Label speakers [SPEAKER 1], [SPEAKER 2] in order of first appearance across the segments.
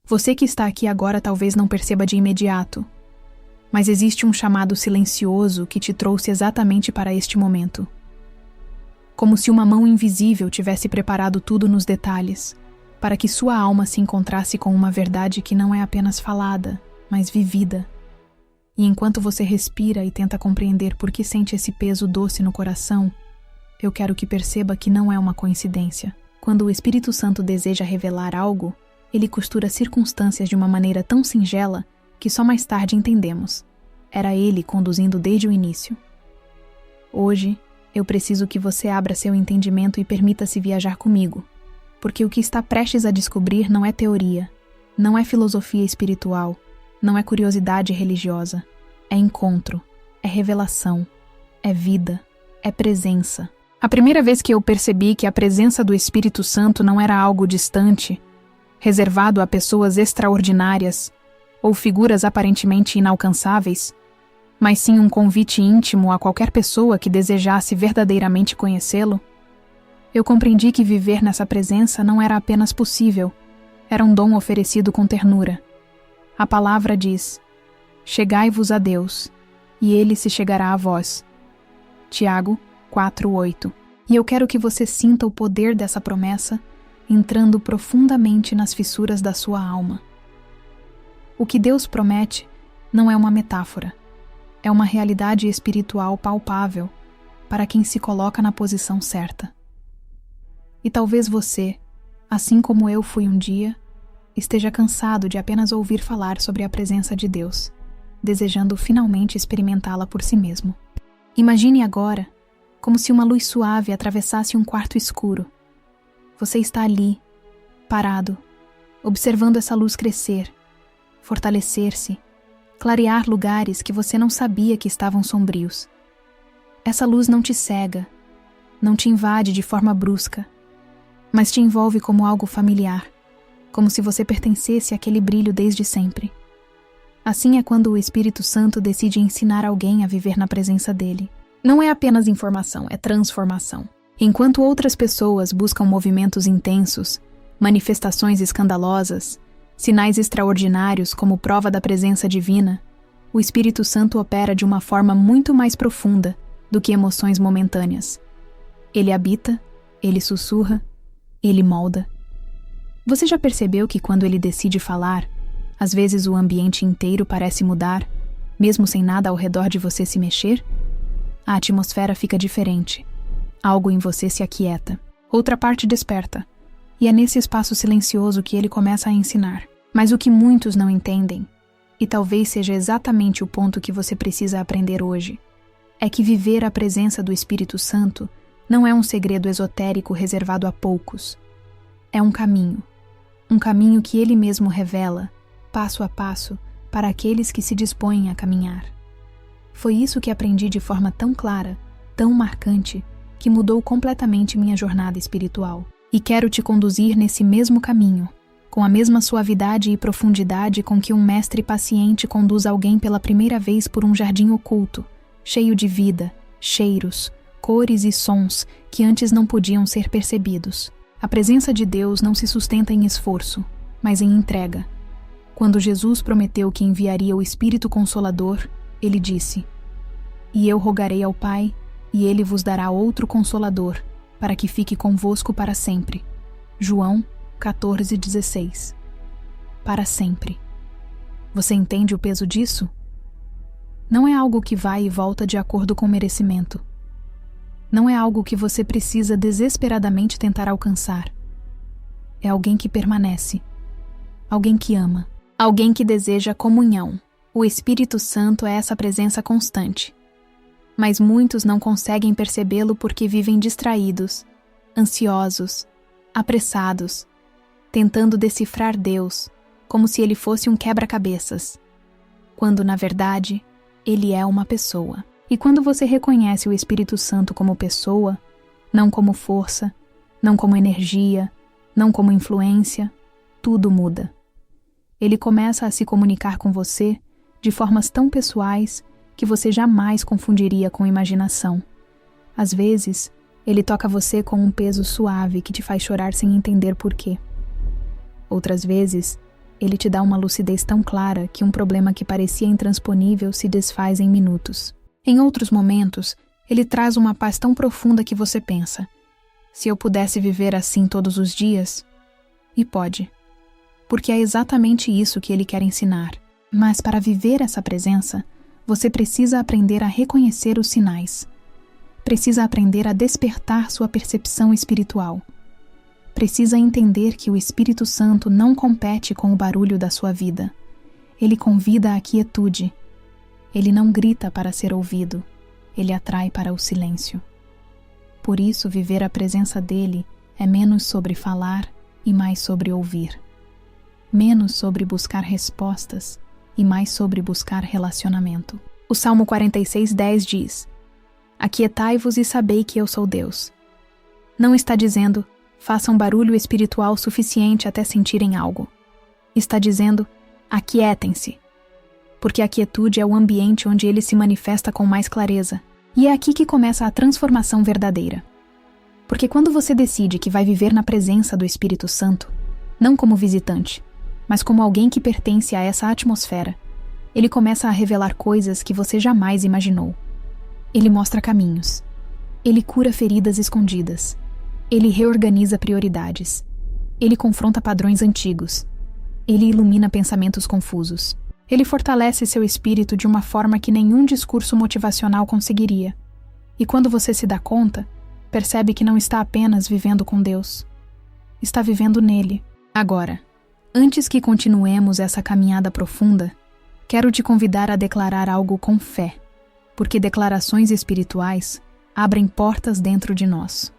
[SPEAKER 1] Você que está aqui agora talvez não perceba de imediato, mas existe um chamado silencioso que te trouxe exatamente para este momento. Como se uma mão invisível tivesse preparado tudo nos detalhes, para que sua alma se encontrasse com uma verdade que não é apenas falada, mas vivida. E enquanto você respira e tenta compreender por que sente esse peso doce no coração, eu quero que perceba que não é uma coincidência. Quando o Espírito Santo deseja revelar algo, ele costura circunstâncias de uma maneira tão singela que só mais tarde entendemos. Era ele conduzindo desde o início. Hoje, eu preciso que você abra seu entendimento e permita-se viajar comigo, porque o que está prestes a descobrir não é teoria, não é filosofia espiritual, não é curiosidade religiosa, é encontro, é revelação, é vida, é presença. A primeira vez que eu percebi que a presença do Espírito Santo não era algo distante, reservado a pessoas extraordinárias ou figuras aparentemente inalcançáveis, mas sim um convite íntimo a qualquer pessoa que desejasse verdadeiramente conhecê-lo, eu compreendi que viver nessa presença não era apenas possível, era um dom oferecido com ternura. A palavra diz: chegai-vos a Deus, e Ele se chegará a vós. Tiago 4:8. E eu quero que você sinta o poder dessa promessa entrando profundamente nas fissuras da sua alma. O que Deus promete não é uma metáfora, é uma realidade espiritual palpável para quem se coloca na posição certa. E talvez você, assim como eu fui um dia, esteja cansado de apenas ouvir falar sobre a presença de Deus, desejando finalmente experimentá-la por si mesmo. Imagine agora como se uma luz suave atravessasse um quarto escuro. Você está ali, parado, observando essa luz crescer, fortalecer-se, clarear lugares que você não sabia que estavam sombrios. Essa luz não te cega, não te invade de forma brusca, mas te envolve como algo familiar, como se você pertencesse àquele brilho desde sempre. Assim é quando o Espírito Santo decide ensinar alguém a viver na presença dele. Não é apenas informação, é transformação. Enquanto outras pessoas buscam movimentos intensos, manifestações escandalosas, sinais extraordinários como prova da presença divina, o Espírito Santo opera de uma forma muito mais profunda do que emoções momentâneas. Ele habita, ele sussurra, ele molda. Você já percebeu que quando ele decide falar, às vezes o ambiente inteiro parece mudar, mesmo sem nada ao redor de você se mexer? A atmosfera fica diferente. Algo em você se aquieta. Outra parte desperta. E é nesse espaço silencioso que ele começa a ensinar. Mas o que muitos não entendem, e talvez seja exatamente o ponto que você precisa aprender hoje, é que viver a presença do Espírito Santo não é um segredo esotérico reservado a poucos. É um caminho que ele mesmo revela, passo a passo, para aqueles que se dispõem a caminhar. Foi isso que aprendi de forma tão clara, tão marcante, que mudou completamente minha jornada espiritual. E quero te conduzir nesse mesmo caminho, com a mesma suavidade e profundidade com que um mestre paciente conduz alguém pela primeira vez por um jardim oculto, cheio de vida, cheiros, cores e sons que antes não podiam ser percebidos. A presença de Deus não se sustenta em esforço, mas em entrega. Quando Jesus prometeu que enviaria o Espírito Consolador, ele disse: "E eu rogarei ao Pai, e ele vos dará outro Consolador, para que fique convosco para sempre." João 14:16. Para sempre. Você entende o peso disso? Não é algo que vai e volta de acordo com o merecimento. Não é algo que você precisa desesperadamente tentar alcançar. É alguém que permanece. Alguém que ama. Alguém que deseja comunhão. O Espírito Santo é essa presença constante. Mas muitos não conseguem percebê-lo porque vivem distraídos, ansiosos, apressados, tentando decifrar Deus, como se ele fosse um quebra-cabeças, quando, na verdade, ele é uma pessoa. E quando você reconhece o Espírito Santo como pessoa, não como força, não como energia, não como influência, tudo muda. Ele começa a se comunicar com você de formas tão pessoais que você jamais confundiria com imaginação. Às vezes, ele toca você com um peso suave que te faz chorar sem entender por quê. Outras vezes, ele te dá uma lucidez tão clara que um problema que parecia intransponível se desfaz em minutos. Em outros momentos, ele traz uma paz tão profunda que você pensa: se eu pudesse viver assim todos os dias? E pode. Porque é exatamente isso que ele quer ensinar. Mas para viver essa presença, você precisa aprender a reconhecer os sinais. Precisa aprender a despertar sua percepção espiritual. Precisa entender que o Espírito Santo não compete com o barulho da sua vida. Ele convida à quietude. Ele não grita para ser ouvido. Ele atrai para o silêncio. Por isso, viver a presença dele é menos sobre falar e mais sobre ouvir. Menos sobre buscar respostas e mais sobre buscar relacionamento. O Salmo 46:10 diz: aquietai-vos e sabei que eu sou Deus. Não está dizendo: façam barulho espiritual suficiente até sentirem algo. Está dizendo: aquietem-se. Porque a quietude é o ambiente onde ele se manifesta com mais clareza. E é aqui que começa a transformação verdadeira. Porque quando você decide que vai viver na presença do Espírito Santo, não como visitante, mas como alguém que pertence a essa atmosfera, ele começa a revelar coisas que você jamais imaginou. Ele mostra caminhos. Ele cura feridas escondidas. Ele reorganiza prioridades. Ele confronta padrões antigos. Ele ilumina pensamentos confusos. Ele fortalece seu espírito de uma forma que nenhum discurso motivacional conseguiria. E quando você se dá conta, percebe que não está apenas vivendo com Deus. Está vivendo nele. Agora, antes que continuemos essa caminhada profunda, quero te convidar a declarar algo com fé, porque declarações espirituais abrem portas dentro de nós.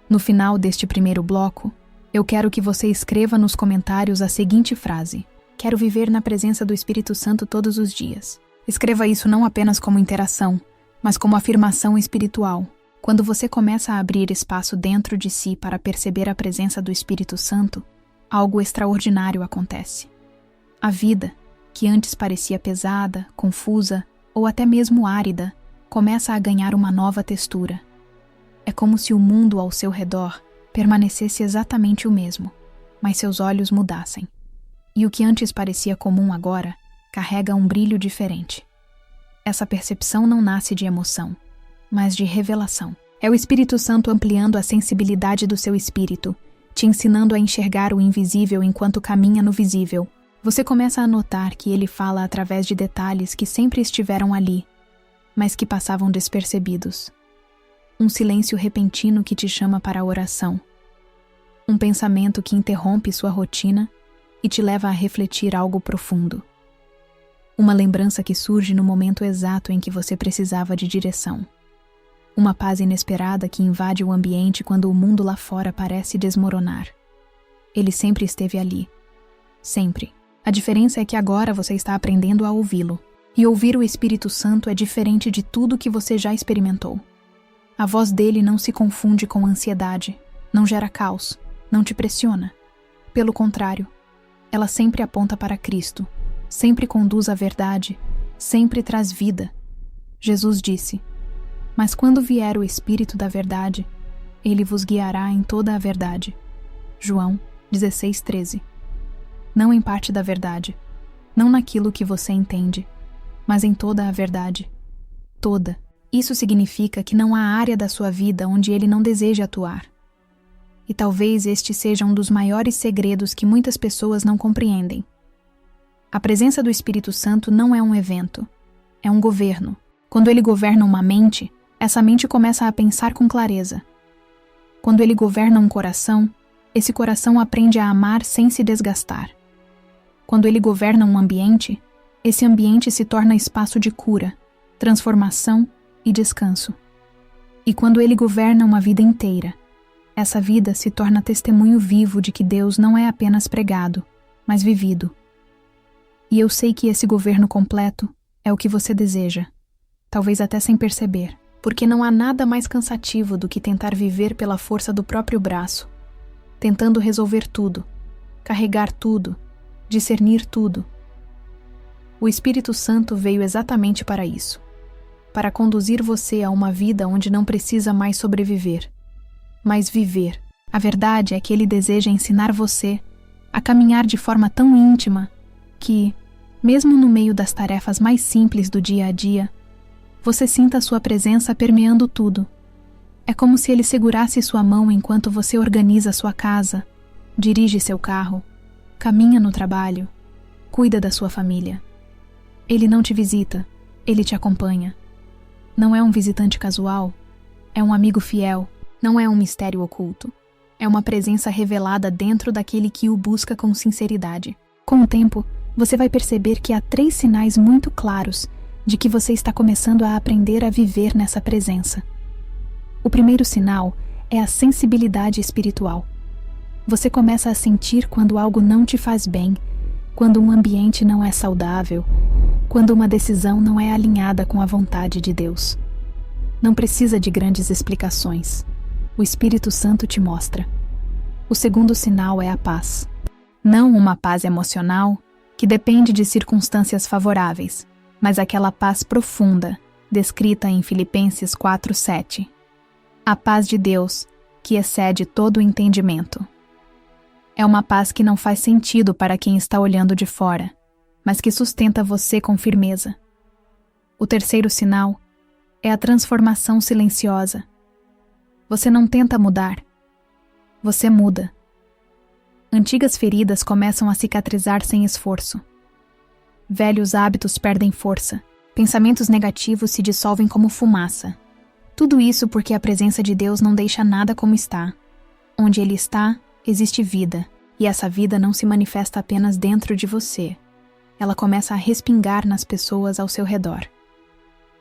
[SPEAKER 1] No final deste primeiro bloco, eu quero que você escreva nos comentários a seguinte frase: quero viver na presença do Espírito Santo todos os dias. Escreva isso não apenas como interação, mas como afirmação espiritual. Quando você começa a abrir espaço dentro de si para perceber a presença do Espírito Santo, algo extraordinário acontece. A vida, que antes parecia pesada, confusa ou até mesmo árida, começa a ganhar uma nova textura. É como se o mundo ao seu redor permanecesse exatamente o mesmo, mas seus olhos mudassem. E o que antes parecia comum agora carrega um brilho diferente. Essa percepção não nasce de emoção, mas de revelação. É o Espírito Santo ampliando a sensibilidade do seu espírito, te ensinando a enxergar o invisível enquanto caminha no visível. Você começa a notar que ele fala através de detalhes que sempre estiveram ali, mas que passavam despercebidos. Um silêncio repentino que te chama para a oração. Um pensamento que interrompe sua rotina e te leva a refletir algo profundo. Uma lembrança que surge no momento exato em que você precisava de direção. Uma paz inesperada que invade o ambiente quando o mundo lá fora parece desmoronar. Ele sempre esteve ali. Sempre. A diferença é que agora você está aprendendo a ouvi-lo. E ouvir o Espírito Santo é diferente de tudo que você já experimentou. A voz dele não se confunde com ansiedade, não gera caos, não te pressiona. Pelo contrário, ela sempre aponta para Cristo, sempre conduz à verdade, sempre traz vida. Jesus disse: mas quando vier o Espírito da verdade, ele vos guiará em toda a verdade. João 16:13. Não em parte da verdade, não naquilo que você entende, mas em toda a verdade. Toda. Isso significa que não há área da sua vida onde ele não deseja atuar. E talvez este seja um dos maiores segredos que muitas pessoas não compreendem. A presença do Espírito Santo não é um evento, é um governo. Quando ele governa uma mente, essa mente começa a pensar com clareza. Quando ele governa um coração, esse coração aprende a amar sem se desgastar. Quando ele governa um ambiente, esse ambiente se torna espaço de cura, transformação e descanso. E quando ele governa uma vida inteira, essa vida se torna testemunho vivo de que Deus não é apenas pregado, mas vivido. E eu sei que esse governo completo é o que você deseja, talvez até sem perceber, porque não há nada mais cansativo do que tentar viver pela força do próprio braço, tentando resolver tudo, carregar tudo, discernir tudo. O Espírito Santo veio exatamente para isso, para conduzir você a uma vida onde não precisa mais sobreviver, mas viver. A verdade é que ele deseja ensinar você a caminhar de forma tão íntima que, mesmo no meio das tarefas mais simples do dia a dia, você sinta a sua presença permeando tudo. É como se ele segurasse sua mão enquanto você organiza sua casa, dirige seu carro, caminha no trabalho, cuida da sua família. Ele não te visita, ele te acompanha. Não é um visitante casual, é um amigo fiel, não é um mistério oculto. É uma presença revelada dentro daquele que o busca com sinceridade. Com o tempo, você vai perceber que há 3 sinais muito claros de que você está começando a aprender a viver nessa presença. O primeiro sinal é a sensibilidade espiritual. Você começa a sentir quando algo não te faz bem, quando um ambiente não é saudável, quando uma decisão não é alinhada com a vontade de Deus. Não precisa de grandes explicações. O Espírito Santo te mostra. O segundo sinal é a paz. Não uma paz emocional, que depende de circunstâncias favoráveis, mas aquela paz profunda, descrita em Filipenses 4:7. A paz de Deus, que excede todo o entendimento. É uma paz que não faz sentido para quem está olhando de fora, mas que sustenta você com firmeza. O terceiro sinal é a transformação silenciosa. Você não tenta mudar. Você muda. Antigas feridas começam a cicatrizar sem esforço. Velhos hábitos perdem força. Pensamentos negativos se dissolvem como fumaça. Tudo isso porque a presença de Deus não deixa nada como está. Onde Ele está, existe vida. E essa vida não se manifesta apenas dentro de você. Ela começa a respingar nas pessoas ao seu redor.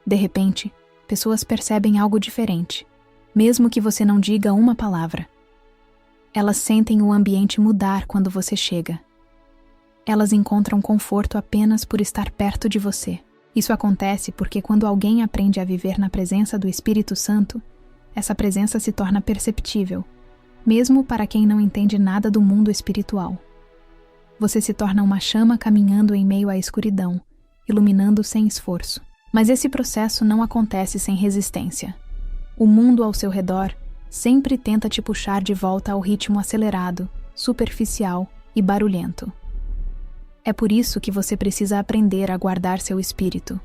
[SPEAKER 1] De repente, pessoas percebem algo diferente, mesmo que você não diga uma palavra. Elas sentem o ambiente mudar quando você chega. Elas encontram conforto apenas por estar perto de você. Isso acontece porque quando alguém aprende a viver na presença do Espírito Santo, essa presença se torna perceptível, mesmo para quem não entende nada do mundo espiritual. Você se torna uma chama caminhando em meio à escuridão, iluminando sem esforço. Mas esse processo não acontece sem resistência. O mundo ao seu redor sempre tenta te puxar de volta ao ritmo acelerado, superficial e barulhento. É por isso que você precisa aprender a guardar seu espírito.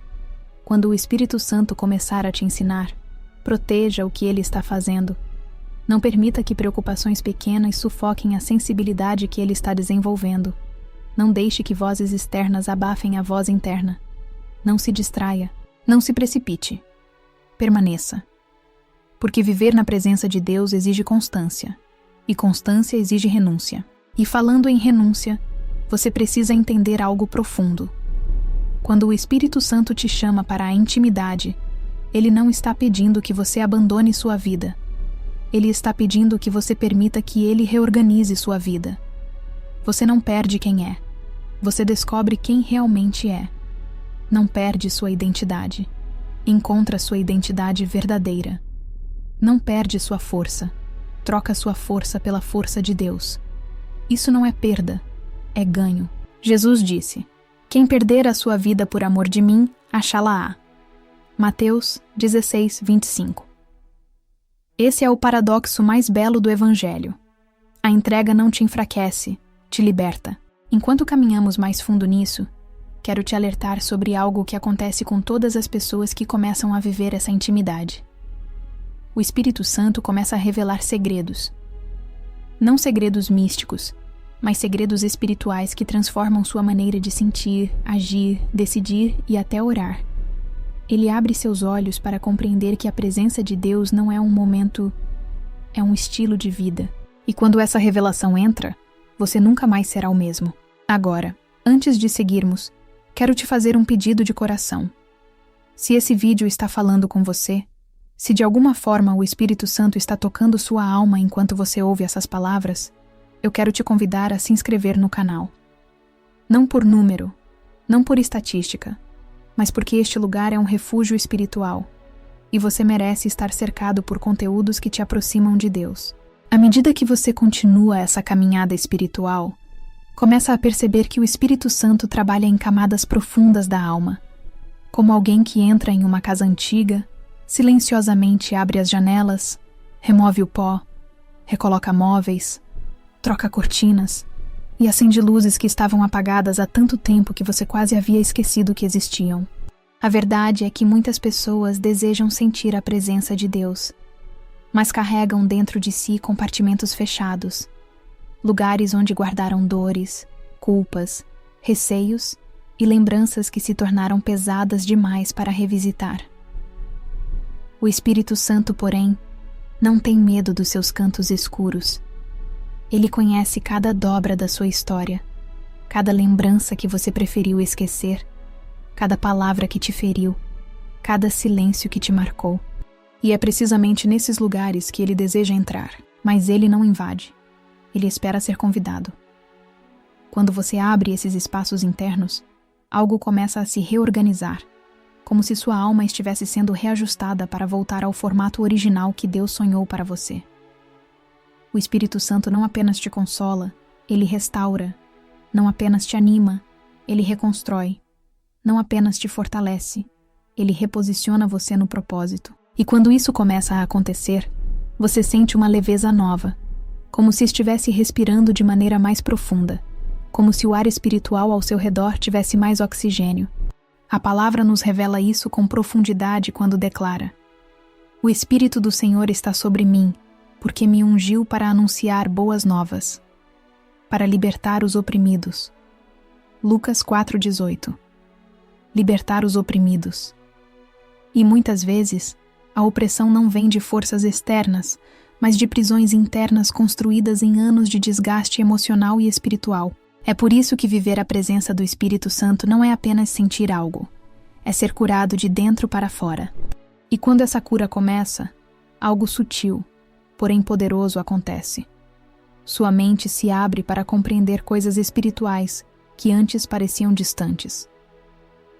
[SPEAKER 1] Quando o Espírito Santo começar a te ensinar, proteja o que ele está fazendo. Não permita que preocupações pequenas sufoquem a sensibilidade que ele está desenvolvendo. Não deixe que vozes externas abafem a voz interna. Não se distraia. Não se precipite. Permaneça. Porque viver na presença de Deus exige constância. E constância exige renúncia. E falando em renúncia, você precisa entender algo profundo. Quando o Espírito Santo te chama para a intimidade, ele não está pedindo que você abandone sua vida. Ele está pedindo que você permita que ele reorganize sua vida. Você não perde quem é. Você descobre quem realmente é. Não perde sua identidade. Encontra sua identidade verdadeira. Não perde sua força. Troca sua força pela força de Deus. Isso não é perda, é ganho. Jesus disse: quem perder a sua vida por amor de mim, achá-la-á. Mateus 16:25. Esse é o paradoxo mais belo do Evangelho. A entrega não te enfraquece, te liberta. Enquanto caminhamos mais fundo nisso, quero te alertar sobre algo que acontece com todas as pessoas que começam a viver essa intimidade. O Espírito Santo começa a revelar segredos. Não segredos místicos, mas segredos espirituais que transformam sua maneira de sentir, agir, decidir e até orar. Ele abre seus olhos para compreender que a presença de Deus não é um momento, é um estilo de vida. E quando essa revelação entra, você nunca mais será o mesmo. Agora, antes de seguirmos, quero te fazer um pedido de coração. Se esse vídeo está falando com você, se de alguma forma o Espírito Santo está tocando sua alma enquanto você ouve essas palavras, eu quero te convidar a se inscrever no canal. Não por número, não por estatística, mas porque este lugar é um refúgio espiritual, e você merece estar cercado por conteúdos que te aproximam de Deus. À medida que você continua essa caminhada espiritual, começa a perceber que o Espírito Santo trabalha em camadas profundas da alma, como alguém que entra em uma casa antiga, silenciosamente abre as janelas, remove o pó, recoloca móveis, troca cortinas, e acende luzes que estavam apagadas há tanto tempo que você quase havia esquecido que existiam. A verdade é que muitas pessoas desejam sentir a presença de Deus, mas carregam dentro de si compartimentos fechados, lugares onde guardaram dores, culpas, receios e lembranças que se tornaram pesadas demais para revisitar. O Espírito Santo, porém, não tem medo dos seus cantos escuros. Ele conhece cada dobra da sua história, cada lembrança que você preferiu esquecer, cada palavra que te feriu, cada silêncio que te marcou. E é precisamente nesses lugares que ele deseja entrar, mas ele não invade. Ele espera ser convidado. Quando você abre esses espaços internos, algo começa a se reorganizar, como se sua alma estivesse sendo reajustada para voltar ao formato original que Deus sonhou para você. O Espírito Santo não apenas te consola, ele restaura. Não apenas te anima, ele reconstrói. Não apenas te fortalece, ele reposiciona você no propósito. E quando isso começa a acontecer, você sente uma leveza nova, como se estivesse respirando de maneira mais profunda, como se o ar espiritual ao seu redor tivesse mais oxigênio. A palavra nos revela isso com profundidade quando declara: O Espírito do Senhor está sobre mim, porque me ungiu para anunciar boas novas, para libertar os oprimidos. Lucas 4,18. Libertar os oprimidos. E muitas vezes, a opressão não vem de forças externas, mas de prisões internas construídas em anos de desgaste emocional e espiritual. É por isso que viver a presença do Espírito Santo não é apenas sentir algo, é ser curado de dentro para fora. E quando essa cura começa, algo sutil, porém poderoso acontece. Sua mente se abre para compreender coisas espirituais que antes pareciam distantes.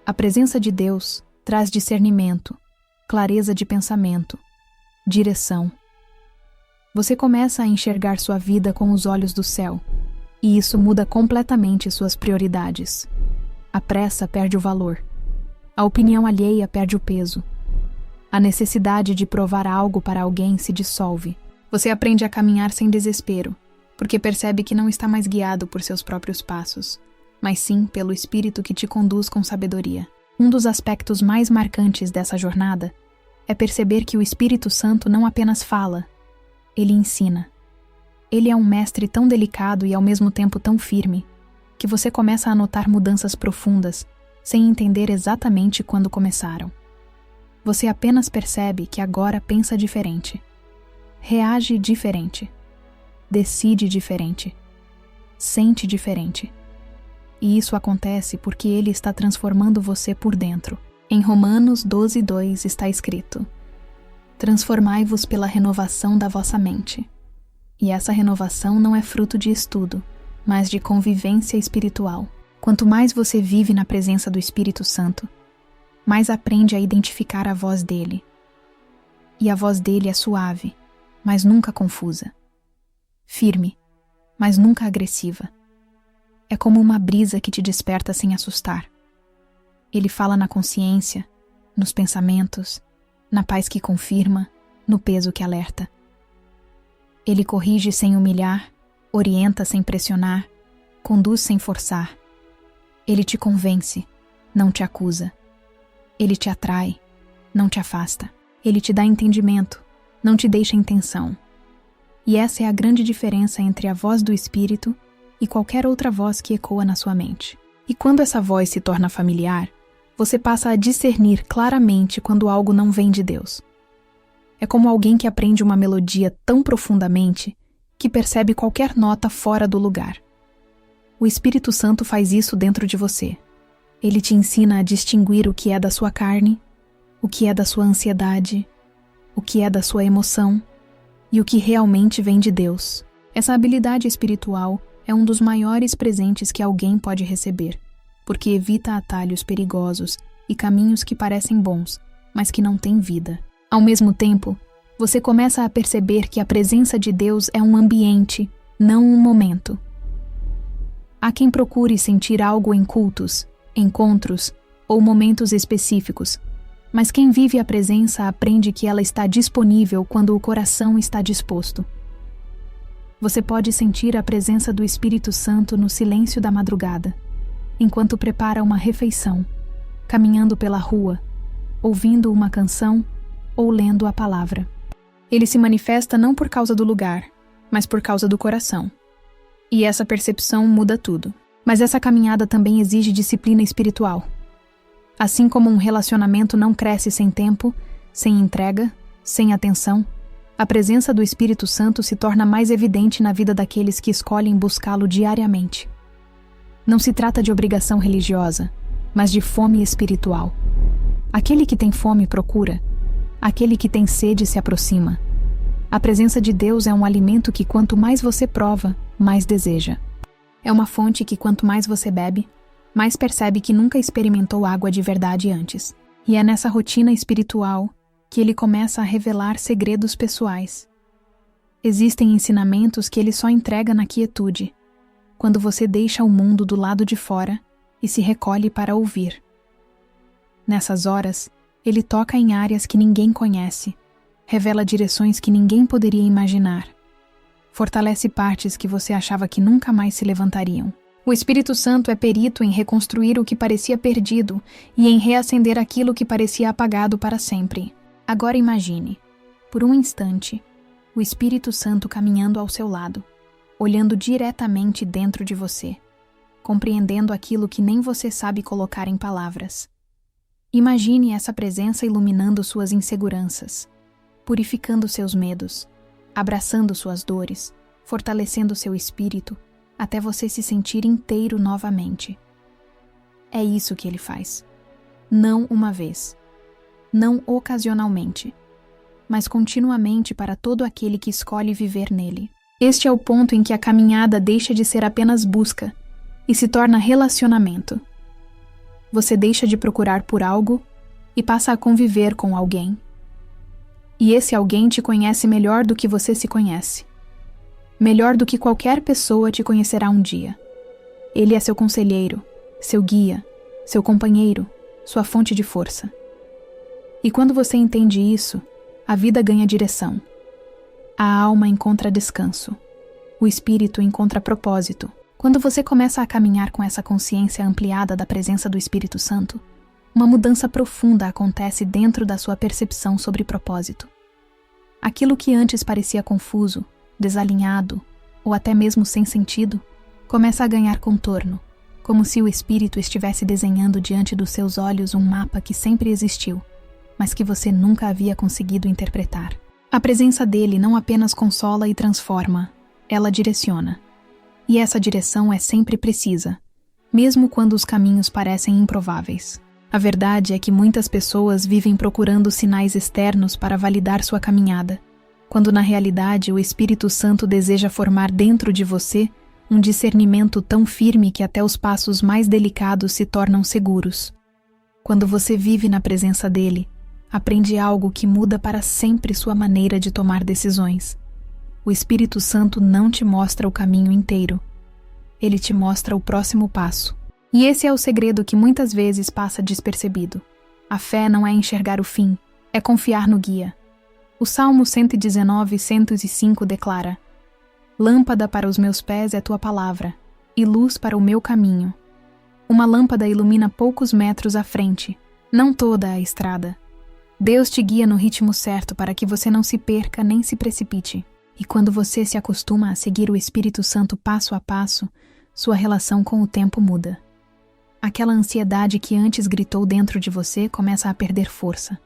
[SPEAKER 1] A presença de Deus traz discernimento, clareza de pensamento, direção. Você começa a enxergar sua vida com os olhos do céu, e isso muda completamente suas prioridades. A pressa perde o valor. A opinião alheia perde o peso. A necessidade de provar algo para alguém se dissolve. Você aprende a caminhar sem desespero, porque percebe que não está mais guiado por seus próprios passos, mas sim pelo Espírito que te conduz com sabedoria. Um dos aspectos mais marcantes dessa jornada é perceber que o Espírito Santo não apenas fala, ele ensina. Ele é um mestre tão delicado e ao mesmo tempo tão firme, que você começa a notar mudanças profundas, sem entender exatamente quando começaram. Você apenas percebe que agora pensa diferente, reage diferente, decide diferente, sente diferente. E isso acontece porque ele está transformando você por dentro. Em Romanos 12:2 está escrito: Transformai-vos pela renovação da vossa mente. E essa renovação não é fruto de estudo, mas de convivência espiritual. Quanto mais você vive na presença do Espírito Santo, mais aprende a identificar a voz dele. E a voz dele é suave, mas nunca confusa. Firme, mas nunca agressiva. É como uma brisa que te desperta sem assustar. Ele fala na consciência, nos pensamentos, na paz que confirma, no peso que alerta. Ele corrige sem humilhar, orienta sem pressionar, conduz sem forçar. Ele te convence, não te acusa. Ele te atrai, não te afasta. Ele te dá entendimento, não te deixa em tensão. E essa é a grande diferença entre a voz do Espírito e qualquer outra voz que ecoa na sua mente. E quando essa voz se torna familiar, você passa a discernir claramente quando algo não vem de Deus. É como alguém que aprende uma melodia tão profundamente que percebe qualquer nota fora do lugar. O Espírito Santo faz isso dentro de você. Ele te ensina a distinguir o que é da sua carne, o que é da sua ansiedade, o que é da sua emoção e o que realmente vem de Deus. Essa habilidade espiritual é um dos maiores presentes que alguém pode receber, porque evita atalhos perigosos e caminhos que parecem bons, mas que não têm vida. Ao mesmo tempo, você começa a perceber que a presença de Deus é um ambiente, não um momento. Há quem procure sentir algo em cultos, encontros ou momentos específicos, mas quem vive a presença aprende que ela está disponível quando o coração está disposto. Você pode sentir a presença do Espírito Santo no silêncio da madrugada, enquanto prepara uma refeição, caminhando pela rua, ouvindo uma canção ou lendo a palavra. Ele se manifesta não por causa do lugar, mas por causa do coração. E essa percepção muda tudo. Mas essa caminhada também exige disciplina espiritual. Assim como um relacionamento não cresce sem tempo, sem entrega, sem atenção, a presença do Espírito Santo se torna mais evidente na vida daqueles que escolhem buscá-lo diariamente. Não se trata de obrigação religiosa, mas de fome espiritual. Aquele que tem fome procura, aquele que tem sede se aproxima. A presença de Deus é um alimento que quanto mais você prova, mais deseja. É uma fonte que quanto mais você bebe, mais percebe que nunca experimentou água de verdade antes. E é nessa rotina espiritual que ele começa a revelar segredos pessoais. Existem ensinamentos que ele só entrega na quietude, quando você deixa o mundo do lado de fora e se recolhe para ouvir. Nessas horas, ele toca em áreas que ninguém conhece, revela direções que ninguém poderia imaginar, fortalece partes que você achava que nunca mais se levantariam. O Espírito Santo é perito em reconstruir o que parecia perdido e em reacender aquilo que parecia apagado para sempre. Agora imagine, por um instante, o Espírito Santo caminhando ao seu lado, olhando diretamente dentro de você, compreendendo aquilo que nem você sabe colocar em palavras. Imagine essa presença iluminando suas inseguranças, purificando seus medos, abraçando suas dores, fortalecendo seu espírito, até você se sentir inteiro novamente. É isso que ele faz. Não uma vez, não ocasionalmente, mas continuamente para todo aquele que escolhe viver nele. Este é o ponto em que a caminhada deixa de ser apenas busca e se torna relacionamento. Você deixa de procurar por algo e passa a conviver com alguém. E esse alguém te conhece melhor do que você se conhece. Melhor do que qualquer pessoa te conhecerá um dia. Ele é seu conselheiro, seu guia, seu companheiro, sua fonte de força. E quando você entende isso, a vida ganha direção. A alma encontra descanso. O espírito encontra propósito. Quando você começa a caminhar com essa consciência ampliada da presença do Espírito Santo, uma mudança profunda acontece dentro da sua percepção sobre propósito. Aquilo que antes parecia confuso, desalinhado ou até mesmo sem sentido, começa a ganhar contorno, como se o Espírito estivesse desenhando diante dos seus olhos um mapa que sempre existiu, mas que você nunca havia conseguido interpretar. A presença dele não apenas consola e transforma, ela direciona. E essa direção é sempre precisa, mesmo quando os caminhos parecem improváveis. A verdade é que muitas pessoas vivem procurando sinais externos para validar sua caminhada, quando na realidade o Espírito Santo deseja formar dentro de você um discernimento tão firme que até os passos mais delicados se tornam seguros. Quando você vive na presença dele, aprende algo que muda para sempre sua maneira de tomar decisões. O Espírito Santo não te mostra o caminho inteiro. Ele te mostra o próximo passo. E esse é o segredo que muitas vezes passa despercebido. A fé não é enxergar o fim, é confiar no guia. O Salmo 119:105 declara: Lâmpada para os meus pés é tua palavra, e luz para o meu caminho. Uma lâmpada ilumina poucos metros à frente, não toda a estrada. Deus te guia no ritmo certo para que você não se perca nem se precipite. E quando você se acostuma a seguir o Espírito Santo passo a passo, sua relação com o tempo muda. Aquela ansiedade que antes gritou dentro de você começa a perder força.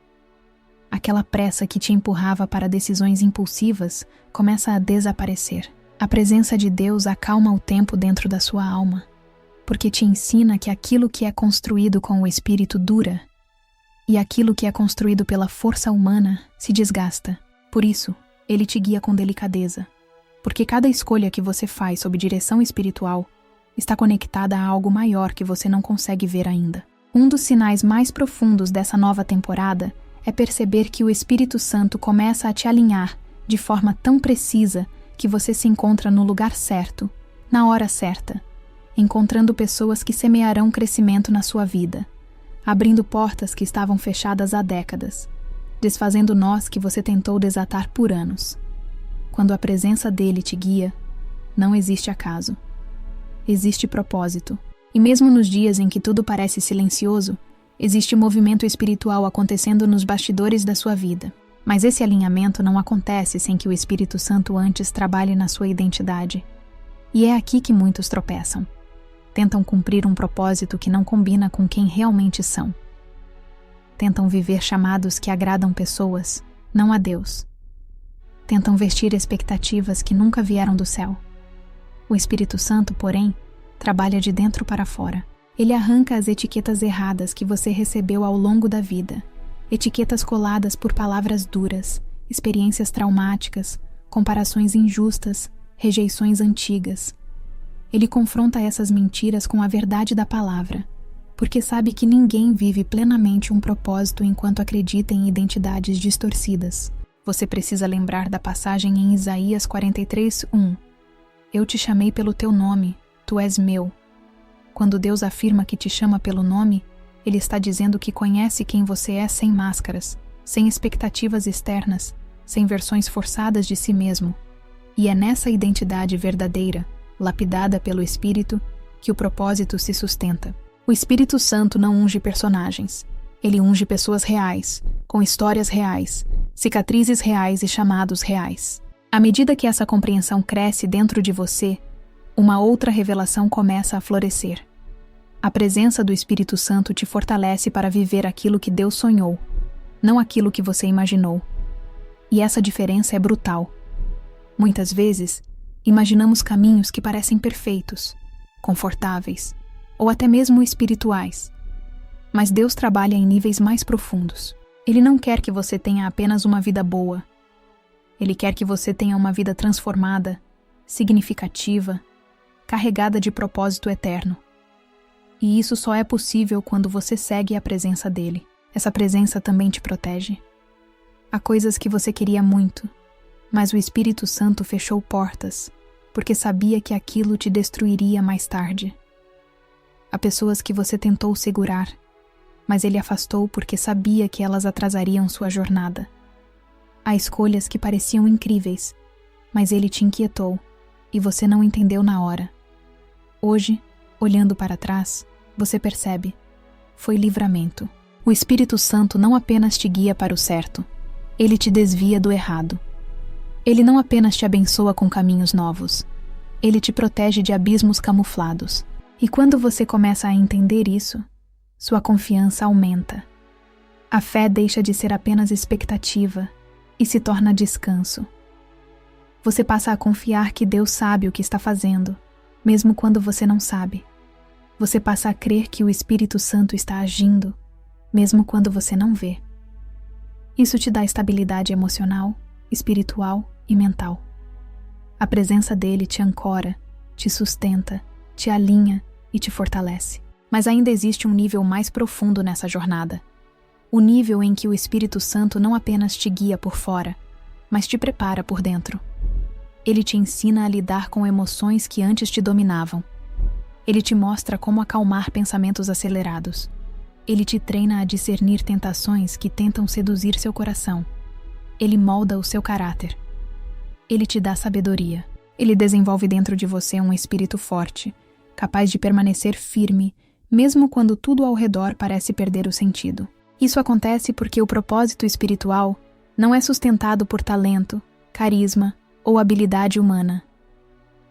[SPEAKER 1] Aquela pressa que te empurrava para decisões impulsivas começa a desaparecer. A presença de Deus acalma o tempo dentro da sua alma, porque te ensina que aquilo que é construído com o Espírito dura, e aquilo que é construído pela força humana se desgasta. Por isso, ele te guia com delicadeza, porque cada escolha que você faz sob direção espiritual está conectada a algo maior que você não consegue ver ainda. Um dos sinais mais profundos dessa nova temporada é perceber que o Espírito Santo começa a te alinhar de forma tão precisa que você se encontra no lugar certo, na hora certa, encontrando pessoas que semearão crescimento na sua vida, abrindo portas que estavam fechadas há décadas, desfazendo nós que você tentou desatar por anos. Quando a presença dele te guia, não existe acaso. Existe propósito. E mesmo nos dias em que tudo parece silencioso, existe movimento espiritual acontecendo nos bastidores da sua vida. Mas esse alinhamento não acontece sem que o Espírito Santo antes trabalhe na sua identidade. E é aqui que muitos tropeçam. Tentam cumprir um propósito que não combina com quem realmente são. Tentam viver chamados que agradam pessoas, não a Deus. Tentam vestir expectativas que nunca vieram do céu. O Espírito Santo, porém, trabalha de dentro para fora. Ele arranca as etiquetas erradas que você recebeu ao longo da vida. Etiquetas coladas por palavras duras, experiências traumáticas, comparações injustas, rejeições antigas. Ele confronta essas mentiras com a verdade da palavra, porque sabe que ninguém vive plenamente um propósito enquanto acredita em identidades distorcidas. Você precisa lembrar da passagem em Isaías 43:1. Eu te chamei pelo teu nome, tu és meu. Quando Deus afirma que te chama pelo nome, Ele está dizendo que conhece quem você é sem máscaras, sem expectativas externas, sem versões forçadas de si mesmo. E é nessa identidade verdadeira, lapidada pelo Espírito, que o propósito se sustenta. O Espírito Santo não unge personagens. Ele unge pessoas reais, com histórias reais, cicatrizes reais e chamados reais. À medida que essa compreensão cresce dentro de você, uma outra revelação começa a florescer. A presença do Espírito Santo te fortalece para viver aquilo que Deus sonhou, não aquilo que você imaginou. E essa diferença é brutal. Muitas vezes, imaginamos caminhos que parecem perfeitos, confortáveis, ou até mesmo espirituais. Mas Deus trabalha em níveis mais profundos. Ele não quer que você tenha apenas uma vida boa. Ele quer que você tenha uma vida transformada, significativa, carregada de propósito eterno. E isso só é possível quando você segue a presença dele. Essa presença também te protege. Há coisas que você queria muito, mas o Espírito Santo fechou portas, porque sabia que aquilo te destruiria mais tarde. Há pessoas que você tentou segurar, mas ele afastou porque sabia que elas atrasariam sua jornada. Há escolhas que pareciam incríveis, mas ele te inquietou, e você não entendeu na hora. Hoje, olhando para trás, você percebe, foi livramento. O Espírito Santo não apenas te guia para o certo, ele te desvia do errado. Ele não apenas te abençoa com caminhos novos, ele te protege de abismos camuflados. E quando você começa a entender isso, sua confiança aumenta. A fé deixa de ser apenas expectativa e se torna descanso. Você passa a confiar que Deus sabe o que está fazendo, mesmo quando você não sabe. Você passa a crer que o Espírito Santo está agindo, mesmo quando você não vê. Isso te dá estabilidade emocional, espiritual e mental. A presença dele te ancora, te sustenta, te alinha e te fortalece. Mas ainda existe um nível mais profundo nessa jornada. O nível em que o Espírito Santo não apenas te guia por fora, mas te prepara por dentro. Ele te ensina a lidar com emoções que antes te dominavam. Ele te mostra como acalmar pensamentos acelerados. Ele te treina a discernir tentações que tentam seduzir seu coração. Ele molda o seu caráter. Ele te dá sabedoria. Ele desenvolve dentro de você um espírito forte, capaz de permanecer firme, mesmo quando tudo ao redor parece perder o sentido. Isso acontece porque o propósito espiritual não é sustentado por talento, carisma ou habilidade humana.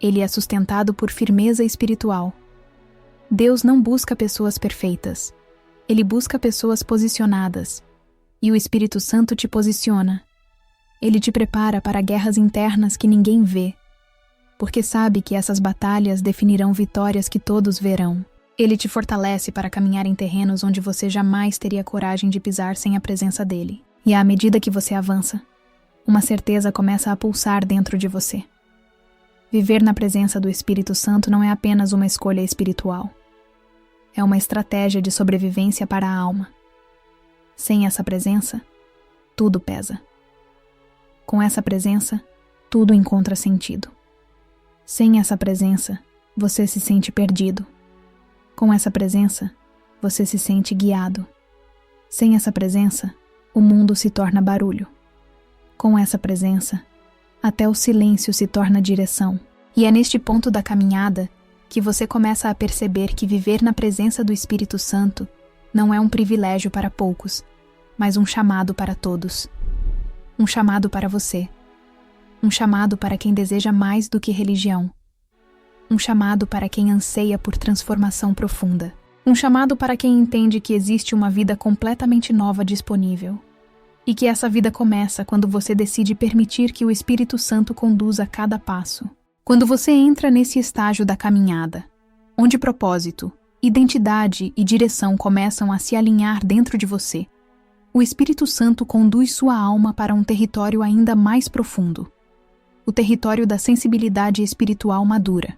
[SPEAKER 1] Ele é sustentado por firmeza espiritual. Deus não busca pessoas perfeitas. Ele busca pessoas posicionadas. E o Espírito Santo te posiciona. Ele te prepara para guerras internas que ninguém vê, porque sabe que essas batalhas definirão vitórias que todos verão. Ele te fortalece para caminhar em terrenos onde você jamais teria coragem de pisar sem a presença dele. E à medida que você avança, uma certeza começa a pulsar dentro de você. Viver na presença do Espírito Santo não é apenas uma escolha espiritual. É uma estratégia de sobrevivência para a alma. Sem essa presença, tudo pesa. Com essa presença, tudo encontra sentido. Sem essa presença, você se sente perdido. Com essa presença, você se sente guiado. Sem essa presença, o mundo se torna barulho. Com essa presença, até o silêncio se torna direção. E é neste ponto da caminhada que você começa a perceber que viver na presença do Espírito Santo não é um privilégio para poucos, mas um chamado para todos. Um chamado para você. Um chamado para quem deseja mais do que religião. Um chamado para quem anseia por transformação profunda. Um chamado para quem entende que existe uma vida completamente nova disponível. E que essa vida começa quando você decide permitir que o Espírito Santo conduza cada passo. Quando você entra nesse estágio da caminhada, onde propósito, identidade e direção começam a se alinhar dentro de você, o Espírito Santo conduz sua alma para um território ainda mais profundo. O território da sensibilidade espiritual madura.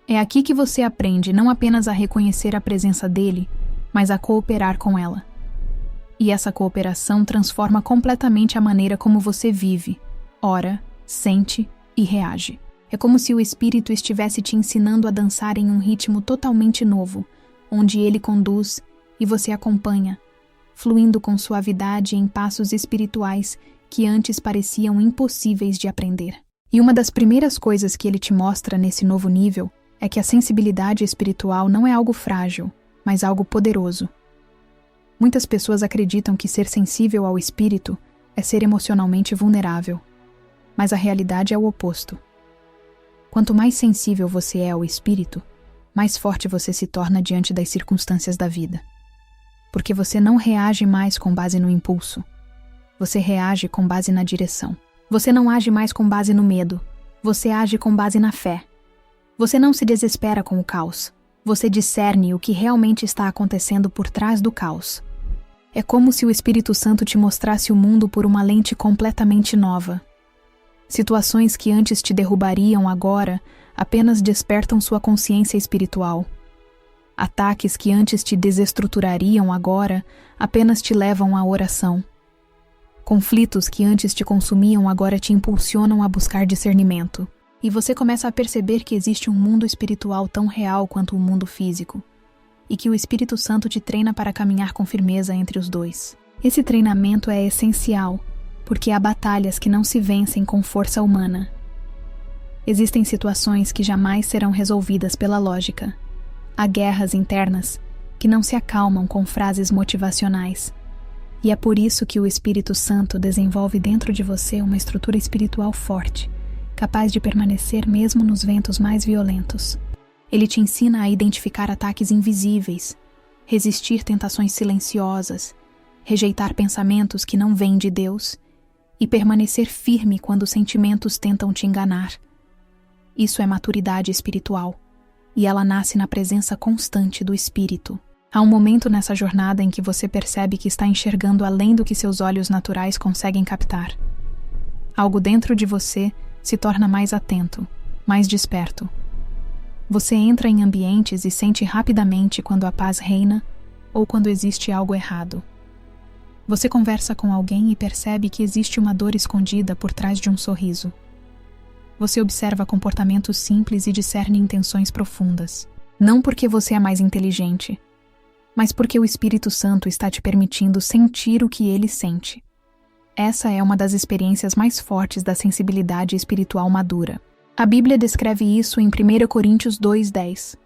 [SPEAKER 1] É aqui que você aprende não apenas a reconhecer a presença dele, mas a cooperar com ela. E essa cooperação transforma completamente a maneira como você vive, ora, sente e reage. É como se o Espírito estivesse te ensinando a dançar em um ritmo totalmente novo, onde ele conduz e você acompanha, fluindo com suavidade em passos espirituais que antes pareciam impossíveis de aprender. E uma das primeiras coisas que ele te mostra nesse novo nível é que a sensibilidade espiritual não é algo frágil, mas algo poderoso. Muitas pessoas acreditam que ser sensível ao Espírito é ser emocionalmente vulnerável, mas a realidade é o oposto. Quanto mais sensível você é ao Espírito, mais forte você se torna diante das circunstâncias da vida. Porque você não reage mais com base no impulso. Você reage com base na direção. Você não age mais com base no medo. Você age com base na fé. Você não se desespera com o caos. Você discerne o que realmente está acontecendo por trás do caos. É como se o Espírito Santo te mostrasse o mundo por uma lente completamente nova. Situações que antes te derrubariam agora apenas despertam sua consciência espiritual. Ataques que antes te desestruturariam agora apenas te levam à oração. Conflitos que antes te consumiam agora te impulsionam a buscar discernimento. E você começa a perceber que existe um mundo espiritual tão real quanto o mundo físico. E que o Espírito Santo te treina para caminhar com firmeza entre os dois. Esse treinamento é essencial, porque há batalhas que não se vencem com força humana. Existem situações que jamais serão resolvidas pela lógica. Há guerras internas que não se acalmam com frases motivacionais. E é por isso que o Espírito Santo desenvolve dentro de você uma estrutura espiritual forte, capaz de permanecer mesmo nos ventos mais violentos. Ele te ensina a identificar ataques invisíveis, resistir tentações silenciosas, rejeitar pensamentos que não vêm de Deus e permanecer firme quando os sentimentos tentam te enganar. Isso é maturidade espiritual, e ela nasce na presença constante do Espírito. Há um momento nessa jornada em que você percebe que está enxergando além do que seus olhos naturais conseguem captar. Algo dentro de você se torna mais atento, mais desperto. Você entra em ambientes e sente rapidamente quando a paz reina ou quando existe algo errado. Você conversa com alguém e percebe que existe uma dor escondida por trás de um sorriso. Você observa comportamentos simples e discerne intenções profundas. Não porque você é mais inteligente, mas porque o Espírito Santo está te permitindo sentir o que ele sente. Essa é uma das experiências mais fortes da sensibilidade espiritual madura. A Bíblia descreve isso em 1 Coríntios 2:10.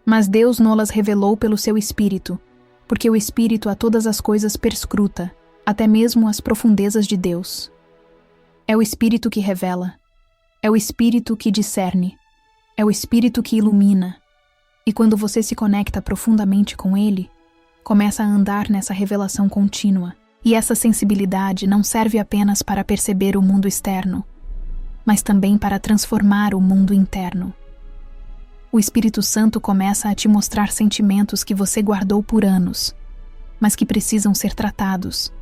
[SPEAKER 1] Mas Deus nolas revelou pelo seu Espírito, porque o Espírito a todas as coisas perscruta, até mesmo as profundezas de Deus. É o Espírito que revela, é o Espírito que discerne, é o Espírito que ilumina. E quando você se conecta profundamente com ele, começa a andar nessa revelação contínua. E essa sensibilidade não serve apenas para perceber o mundo externo, mas também para transformar o mundo interno. O Espírito Santo começa a te mostrar sentimentos que você guardou por anos, mas que precisam ser tratados.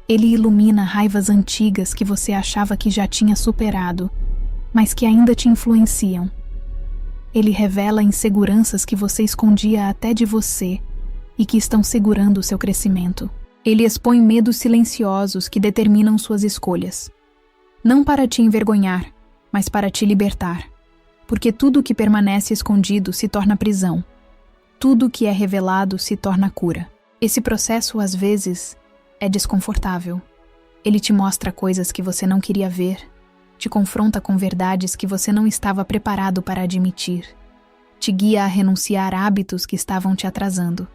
[SPEAKER 1] Ele ilumina raivas antigas que você achava que já tinha superado, mas que ainda te influenciam. Ele revela inseguranças que você escondia até de você e que estão segurando o seu crescimento. Ele expõe medos silenciosos que determinam suas escolhas. Não para te envergonhar, mas para te libertar. Porque tudo o que permanece escondido se torna prisão. Tudo o que é revelado se torna cura. Esse processo, às vezes, é desconfortável. Ele te mostra coisas que você não queria ver, te confronta com verdades que você não estava preparado para admitir, te guia a renunciar a hábitos que estavam te atrasando.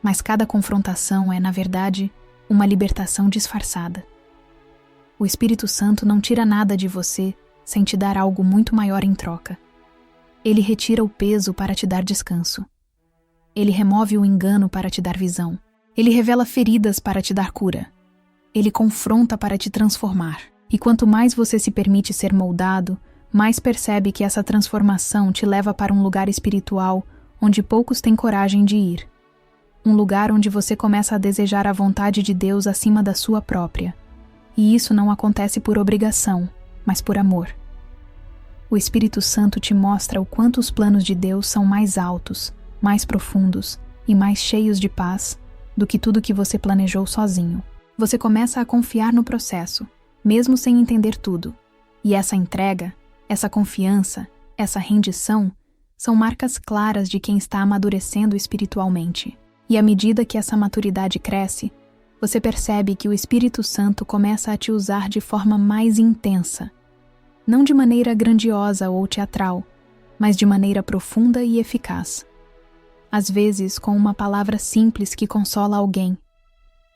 [SPEAKER 1] Mas cada confrontação é, na verdade, uma libertação disfarçada. O Espírito Santo não tira nada de você sem te dar algo muito maior em troca. Ele retira o peso para te dar descanso. Ele remove o engano para te dar visão. Ele revela feridas para te dar cura. Ele confronta para te transformar. E quanto mais você se permite ser moldado, mais percebe que essa transformação te leva para um lugar espiritual onde poucos têm coragem de ir. Um lugar onde você começa a desejar a vontade de Deus acima da sua própria. E isso não acontece por obrigação, mas por amor. O Espírito Santo te mostra o quanto os planos de Deus são mais altos, mais profundos e mais cheios de paz do que tudo que você planejou sozinho. Você começa a confiar no processo, mesmo sem entender tudo. E essa entrega, essa confiança, essa rendição, são marcas claras de quem está amadurecendo espiritualmente. E à medida que essa maturidade cresce, você percebe que o Espírito Santo começa a te usar de forma mais intensa. Não de maneira grandiosa ou teatral, mas de maneira profunda e eficaz. Às vezes com uma palavra simples que consola alguém.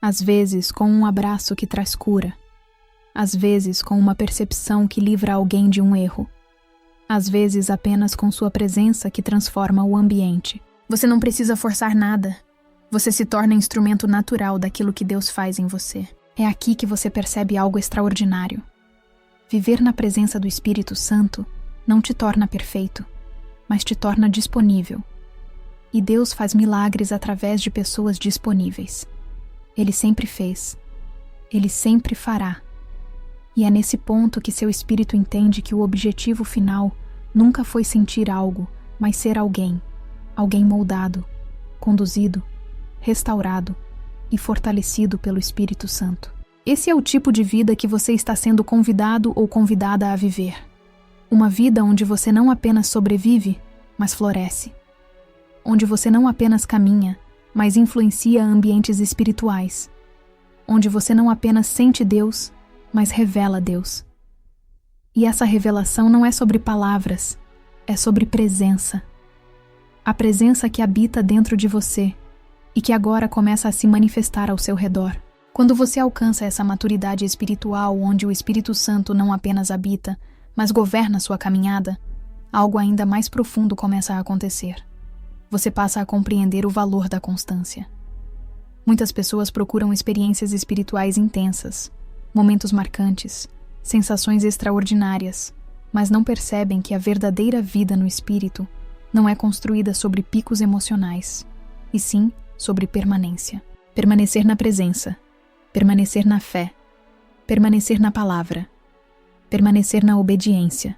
[SPEAKER 1] Às vezes com um abraço que traz cura. Às vezes com uma percepção que livra alguém de um erro. Às vezes apenas com sua presença que transforma o ambiente. Você não precisa forçar nada. Você se torna instrumento natural daquilo que Deus faz em você. É aqui que você percebe algo extraordinário. Viver na presença do Espírito Santo não te torna perfeito, mas te torna disponível. E Deus faz milagres através de pessoas disponíveis. Ele sempre fez. Ele sempre fará. E é nesse ponto que seu espírito entende que o objetivo final nunca foi sentir algo, mas ser alguém. Alguém moldado, conduzido, restaurado e fortalecido pelo Espírito Santo. Esse é o tipo de vida que você está sendo convidado ou convidada a viver. Uma vida onde você não apenas sobrevive, mas floresce. Onde você não apenas caminha, mas influencia ambientes espirituais. Onde você não apenas sente Deus, mas revela Deus. E essa revelação não é sobre palavras, é sobre presença. A presença que habita dentro de você e que agora começa a se manifestar ao seu redor. Quando você alcança essa maturidade espiritual onde o Espírito Santo não apenas habita, mas governa sua caminhada, algo ainda mais profundo começa a acontecer. Você passa a compreender o valor da constância. Muitas pessoas procuram experiências espirituais intensas, momentos marcantes, sensações extraordinárias, mas não percebem que a verdadeira vida no Espírito não é construída sobre picos emocionais, e sim sobre permanência. Permanecer na presença, permanecer na fé, permanecer na palavra, permanecer na obediência.